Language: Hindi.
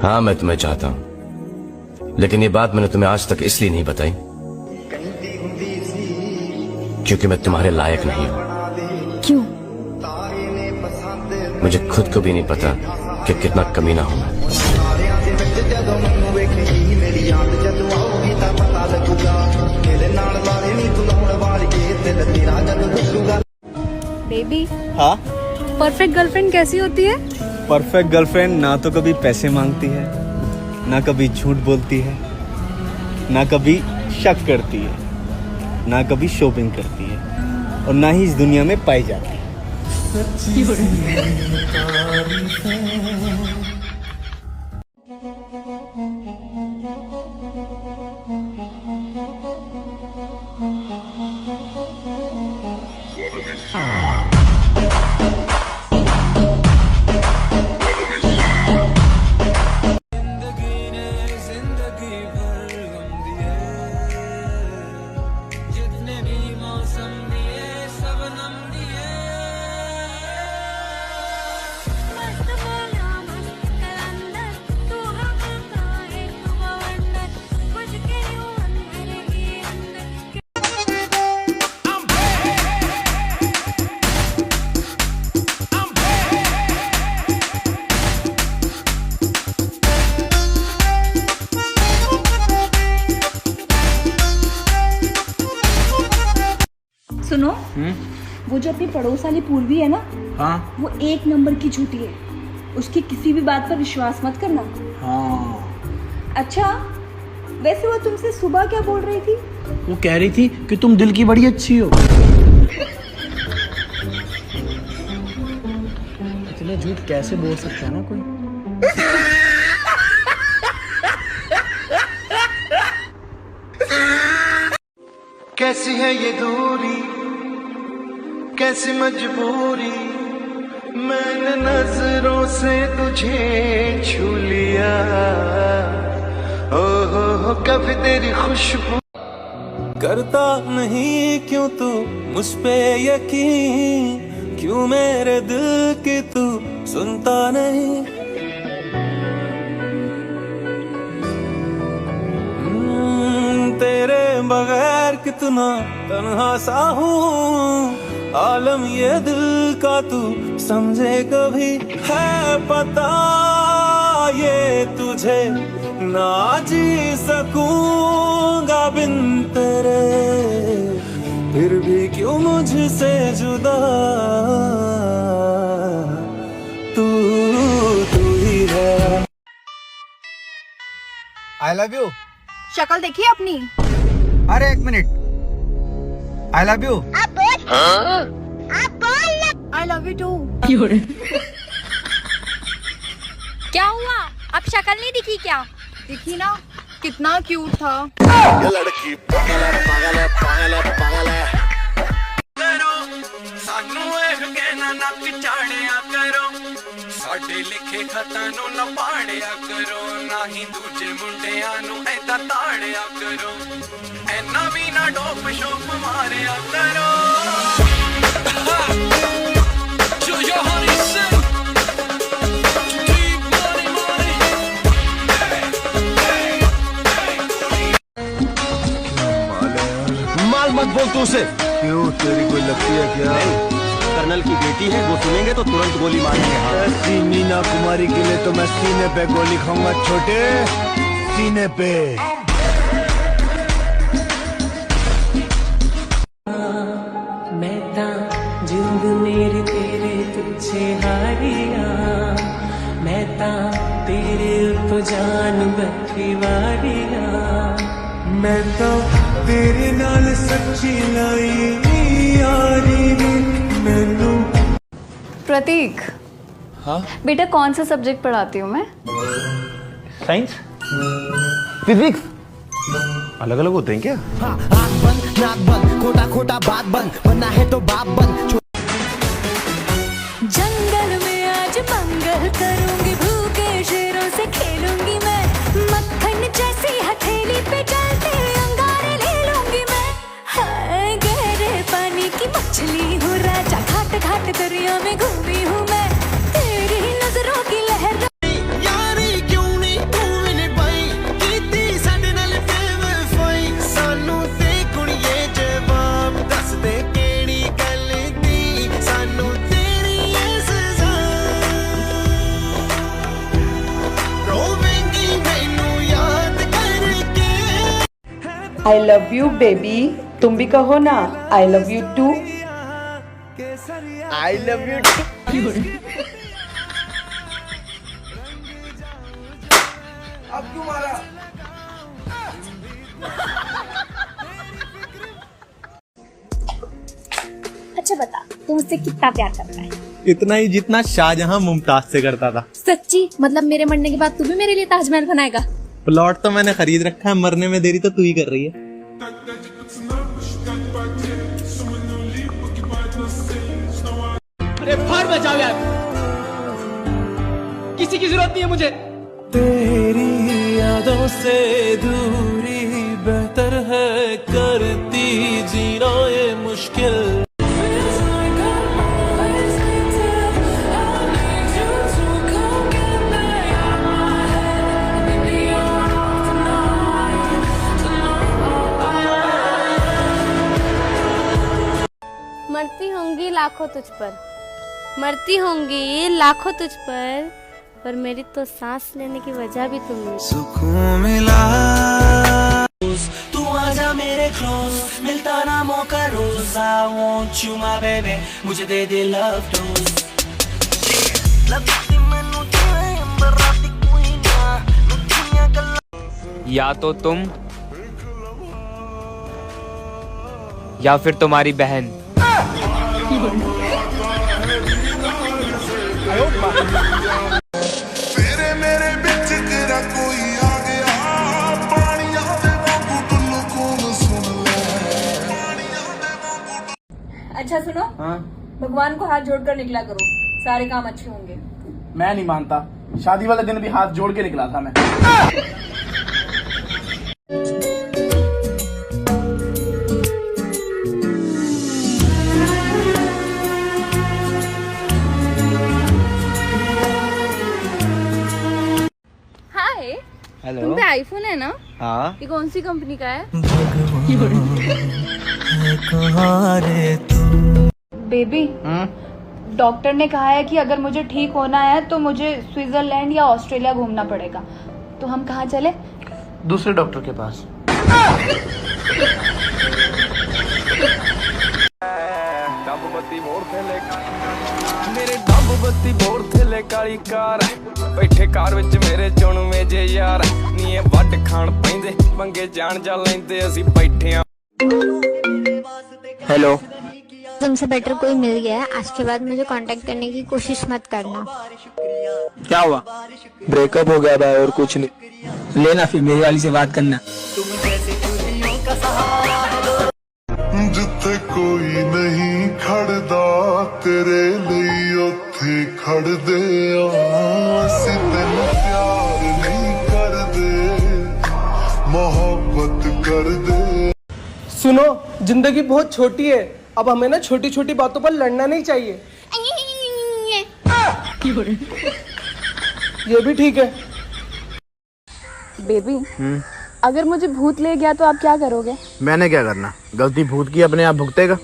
हाँ, मैं तुम्हें चाहता हूँ, लेकिन ये बात मैंने तुम्हें आज तक इसलिए नहीं बताई क्योंकि मैं तुम्हारे लायक नहीं हूँ। क्यों? मुझे खुद को भी नहीं पता कि कितना कमीना हूं मैं। बेबी, हाँ? परफेक्ट गर्लफ्रेंड कैसी होती है? परफेक्ट गर्लफ्रेंड ना तो कभी पैसे मांगती है, ना कभी झूठ बोलती है, ना कभी शक करती है, ना कभी शॉपिंग करती है और ना ही इस दुनिया में पाई जाती है। सुनो, वो जो अपनी पड़ोस वाली पूर्वी है ना, हाँ? वो एक नंबर की झूठी है। उसकी किसी भी बात पर विश्वास मत करना। हाँ। अच्छा, वैसे वो तुमसे सुबह क्या बोल रही थी? वो कह रही थी कि तुम दिल की बड़ी अच्छी हो। इतने झूठ कैसे बोल सकता है ना कोई। कैसी है ये दूरी, कैसी मजबूरी, मैंने नजरों से तुझे छू लिया। हो कभी तेरी खुशबू करता नहीं क्यों तू मुझ पे यकीन, क्यों मेरे दिल की तू सुनता नहीं। तेरे बगैर कितना तन्हा सा हूँ, आलम ये दिल का तू समझे कभी, है पता ये तुझे ना जी सकूंगा बिन तेरे, फिर भी क्यों मुझसे जुदा तू ही है। I love you. शक्ल देखिए अपनी। अरे एक minute. I love you. I love you too. क्या हुआ? अब शक्ल नहीं दिखी क्या? दिखी ना, कितना क्यूट था। ये लड़की पागल है, पागल है, पागल है, पागल है। सानू ਇਹ ਕਹਿਣਾ ਨਾ ਝਾੜਿਆ ਕਰੋ, ਸਾਡੇ ਲਿਖੇ ਖਤਾਂ ਨੂੰ ਨਾ ਪਾੜਿਆ ਕਰੋ, ਨਾ ਹੀ ਦੂਜੇ ਮੁੰਡਿਆਂ ਨੂੰ ਐਦਾਂ ਤਾੜਿਆ ਕਰੋ, ਐਨਾ ਵੀ ਨਾ ਡੋਪ ਸ਼ੋਪ ਮਾਰਿਆ ਕਰੋ। माल मत बोल तू उसे। क्यों, तेरी कोई लगती है क्या? कर्नल की बेटी है, वो सुनेंगे तो तुरंत गोली मारेंगे। ऐसी मीना कुमारी के लिए तो मैं सीने पे गोली खाऊंगा छोटे, सीने पे। मैं ता जिंद मेरे तेरे तुझे हारिया, मैं ता तेरे तो जान बैठी वारिया, मैं तो तेरे नाल सच्ची लाई यारी मैनू। प्रतीक। हाँ? बेटा, कौन सा सब्जेक्ट पढ़ाती हूँ मैं? Science, physics. अलग अलग होते हैं क्या? आँख बंद नाक बंद, खोटा खोटा बात बंद, बनना है तो बाप बंद। जंगल में आज मंगल करूंगी, भूखे शेरों से खेलूंगी मैं, मक्खन जैसी हथेली पे चलते अंगारे ले लूंगी मैं। हाय गहरे पानी की मछली हूँ राजा, घाट घाट दरिया में घूमी हूँ मैं, तेरी नजरों की लहर। यारी क्यों नहीं आई लव यू बेबी, तुम भी कहो ना I love you too. I love you. अच्छा बता, तू मुझसे कितना प्यार करता है? इतना ही जितना शाहजहां मुमताज से करता था। सच्ची? मतलब मेरे मरने के बाद तू भी मेरे लिए ताजमहल बनाएगा? प्लॉट तो मैंने खरीद रखा है, मरने में देरी तो तू ही कर रही है। अरे फाड़ बचाओ यार, किसी की जरूरत नहीं है मुझे। तेरी यादों से दूरी बेहतर है, करती जीना ये मुश्किल। मरती होंगी लाखों तुझ पर, मरती होंगी लाखों तुझ पर मेरी तो सांस लेने की वजह भी तुम ही। सुकून मिला तू आजा मेरे क्लोज, मिलता ना मौका रोज। I want you my baby, मुझे दे दे लव डोज। या तो तुम या फिर तुम्हारी बहन। तेरे मेरे बिच तेरा कोई आ गया, पानिया दे वांगू टुल्लू कौन सुन ले, पानिया दे वांगू। अच्छा सुनो, हाँ, भगवान को हाथ जोड़कर निकला करो, सारे काम अच्छे होंगे। मैं नहीं मानता, शादी वाले दिन भी हाथ जोड़ के निकला था मैं। हाय, हेलो। तुम पे आईफोन है ना? हाँ। ये कौन सी कंपनी का है? बेबी, डॉक्टर ने कहा है कि अगर मुझे ठीक होना है तो मुझे स्विट्जरलैंड या ऑस्ट्रेलिया घूमना पड़ेगा। तो हम कहाँ चले? दूसरे डॉक्टर के पास। मेरे डब बत्ती बोर थेले काली कार, बैठे कार विच मेरे चुन मेजे यार, नीए वड खान पैंदे पंगे जान जा लैंदे असी बैठे आ। हेलो, तुमसे बेटर कोई मिल गया है, आज के बाद मुझे कांटेक्ट करने की कोशिश मत करना। क्या हुआ? ब्रेकअप हो गया था और कुछ नहीं। लेना फिर मेरी वाली से बात करना। जिथे कोई नहीं खड़दा तेरे लिए उथे खड़ दे, असी तेनू प्यार नहीं कर दे, मोहब्बत कर दे। सुनो, जिंदगी बहुत छोटी है, अब हमें ना छोटी छोटी बातों पर लड़ना नहीं चाहिए। ये भी ठीक है। बेबी, अगर मुझे भूत ले गया तो आप क्या करोगे? मैंने क्या करना, गलती भूत की अपने आप भुगतेगा।